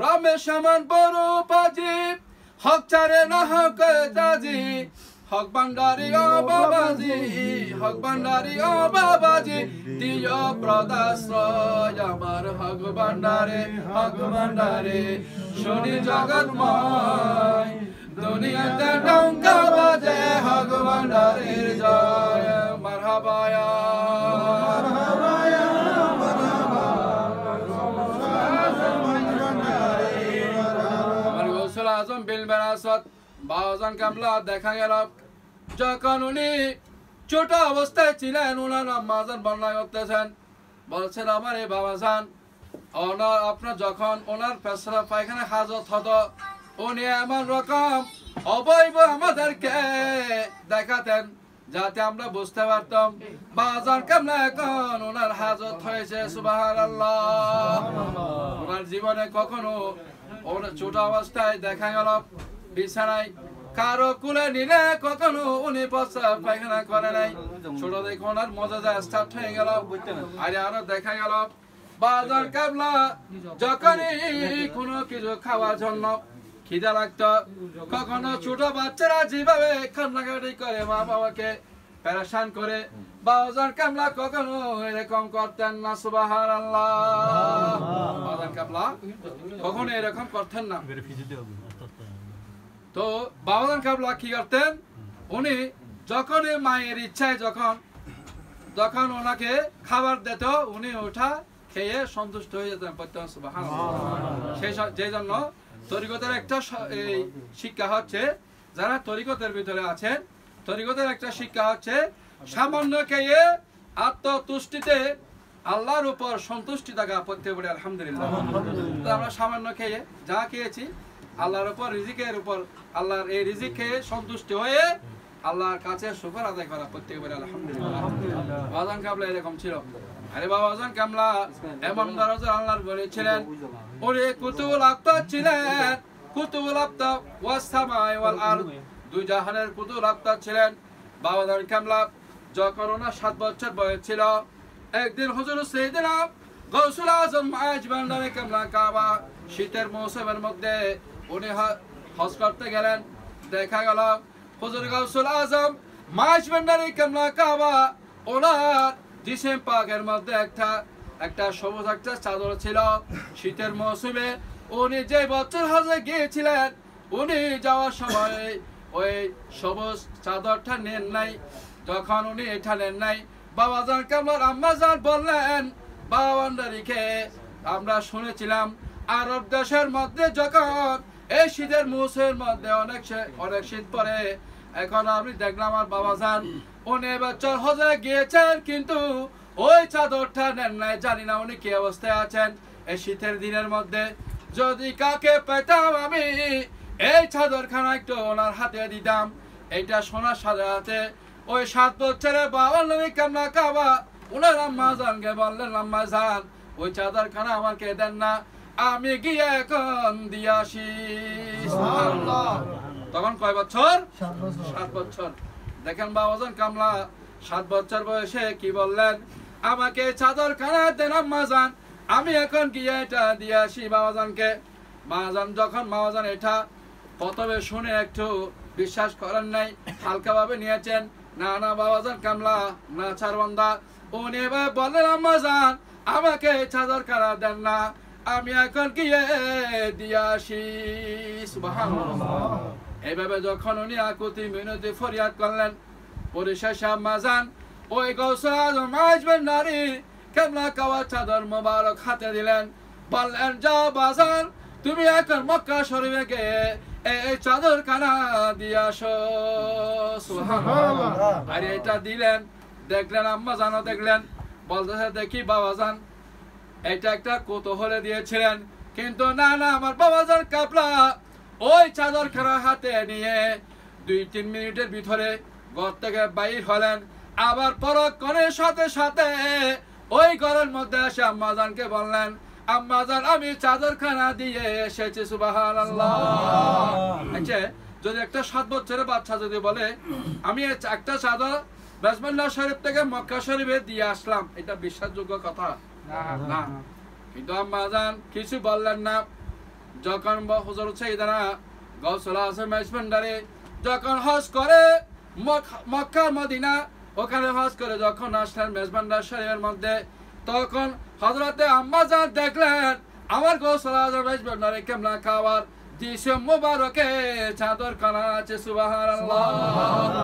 রমেশ আমার বড় পাজি হক চারে না হক তাজি হক ভান্ডারি ও বাবাজি হক ভান্ডারি ও বাবাজি দিও প্রদাশ্রয় আমার হক ভান্ডারে শুনি জগৎময় দুনিয়াতে ডঙ্কা বাজে হক ভান্ডারের জয় মারহাবায়া আমার গৌসুল আজম বিল বেরাসত বাউজান কামলা দেখা গেল যখন উনি ছোট অবস্থায় ছিলেন উনার আম্মাজান বর্ণনা করতেছেন বলছেন আমার এই বাবাজান ওনার আপনার যখন ওনার পেশাব পায়খানা হাজত হতো উনি এমন রকম অবয়ব আমাদেরকে দেখাতেন যাতে আমরা বুঝতে পারতাম বাজার কামলা এখন ওনার হাজত হয়েছে সুবহানাল্লাহ। ওনার জীবনে কখনো ওনার ছোট অবস্থায় দেখা গেল বিছানায় কারো কুলে নিলে কখনো উনি পেশাব পায়খানা করে নাই। ছোট দেখে ওনার মজা স্টার্ট হয়ে গেল। আরো দেখা গেল বাজার কামলা যখনই কোনো কিছু খাওয়ার জন্য খিদা লাগতো কখনো ছোট বাচ্চারা যেভাবে কান্নাকাটি করে মা বাবাকে পেরেশান করে বাজার কামলা কখনো এরকম করতেন না সুবহানাল্লাহ। বাজার কামলা কখনো এরকম করতেন না। তো বাবাজান কাবলা কি করতেন উনি যখন মায়ের ইচ্ছায় যখন ওনাকে খাবার দিত উনি ওঠা খেয়ে সন্তুষ্ট হয়ে যেতেন পড়তেন সুবহানাল্লাহ। সেই জন্য তরিকতের একটা শিক্ষা হচ্ছে যারা তরিকতের ভিতরে আছেন তরিকতের একটা শিক্ষা হচ্ছে সামান্য খেয়ে আত্মতুষ্টিতে আল্লাহর উপর সন্তুষ্টি থাকা পড়তে পারে আলহামদুলিল্লাহ। আমরা সামান্য খেয়ে যা খেয়েছি আল্লাহর উপর রিজিকের উপর আল্লাহর এই রিজিক খেয়ে সন্তুষ্ট হয়ে আল্লাহর কাছে শুকর আদায় করা প্রত্যেক বারে আলহামদুলিল্লাহ। বাবাজান কাবলা এরকম ছিল। আরে বাবাজান কামলা এমন দরজা আল্লাহর বলি ছিলেন ওরে কুতুবুল আফতাব ছিলেন। কুতুবুল আফতাব ওয়াস সামাই ওয়াল আরদ দুই জাহানের কুতুবুল আফতাব ছিলেন বাবাজান কামলা। যখন ওনার 7 বছর বয়স ছিল একদিন হুজুর সাইয়েদনা গৌসুল আজম মাইজ ভান্ডারি কামলা কাবা শীতের মৌসুমের মধ্যে উনি হজ করতে গেলেন। দেখা গেল হুজুর গৌসুল আজম মাইজ ভান্ডারি কামলা কাবা ওনার জিসিম পাকের মধ্যে একটা সবুজ একটা চাদর ছিল। শীতের মৌসুমে উনি যে বছর হজে গিয়েছিলেন উনি যাওয়ার সময় ওই সবুজ চাদরটা নেন নাই। যখন উনি এটা নেন নাই বাবাজান কামলার আম্মাজান বললেন বাবা ভান্ডারিকে আমরা শুনেছিলাম আরব দেশের মধ্যে যখন এই শীতের মৌসুমের মধ্যে অনেক শীত পড়ে এখন আমি দেখলাম আমার বাবাজান উনি এবছর হজে গিয়েছেন কিন্তু ওই চাদরটা নেন নাই। জানি না উনি কি অবস্থায় আছেন এই শীতের দিনের মধ্যে। যদি কাকে পেতাম আমি এই চাদরখানা একটু ওনার হাতে দিতাম। এইটা সোনার সাথে হাতে ওই 7 বছরের বাবা নবী কামলা কাবা ওনার আম্মাজানকে বললেন আম্মাজান ওই চাদরখানা আমাকে দেন না আমি গিয়ে এখন দিয়ে আসি। তখন কয় বছর 7 বছর। দেখেন বাবাজান কামলা 7 বছর বয়সে কি বললেন আমাকে চাদরখানা দেন আম্মাজান আমি এখন গিয়ে এটা দিয়ে আসি বাবাজানকে। বাবাজান এটা প্রথমে শুনে একটু বিশ্বাস করেন নাই হালকা ভাবে নিয়েছেন। না বাবাজান কামলা না ছাড়বান্দা উনি এবার বললেন আম্মাজান আমাকে চাদরখানা দেন না আমি এখন গিয়ে দিয়ে আসি সুবহানাল্লাহ। এইভাবে যখন উনি আকুতি মিনতি ফরিয়াদ করলেন পরিশেষে আম্মাজান ওই গৌসুল আজম মাইজ ভান্ডারি কামলা কাবা চাদর মোবারক হাতে দিলেন। বললেন যাও বাজান তুমি এখন মক্কা শরীফে গিয়ে এই চাদরখানা দিয়ে আসো সুবহানাল্লাহ। আর এটা দিলেন দেখলেন আম্মাজানও দেখলেন বলতেছে দেখি বাবাজান এটা একটা কৌতূহলে দিয়েছিলেন কিন্তু না আমার বাবাজান কাবলা ওই চাদরখানা হাতে নিয়ে 2-3 মিনিটের ভিতরে ঘর থেকে বাইর হলেন। আবার পরক্ষণের সাথে সাথে ওই ঘরের মধ্যে এসে আম্মাজানকে বললেন আম্মাজান আমি চাদরখানা দিয়ে এসেছি সুবহানাল্লাহ। আচ্ছা যদি একটা 7 বছরের বাচ্চা যদি বলে আমি একটা চাদর বাসমাল্লাহ শরীফ থেকে মক্কা শরীফে দিয়ে আসলাম এটা বিশ্বাসযোগ্য কথা না। কিন্তু আম্মাজান কিছু বললেন না। যখন হযরত সাইয়েদানা গাউসুল আজম মেজবান্ডারি যখন হজ করে মক্কা মদিনা ওখানে হজ করে যখন আসলেন মেজবান্ডার শরীফের মধ্যে, তখন হযরতে আম্মাজান দেখলেন আমার গাউসুল আজম মেজবান্ডারি কেমলা খাবার দিশে মুবারকে চাদর কানা আছে। সুবহানাল্লাহ।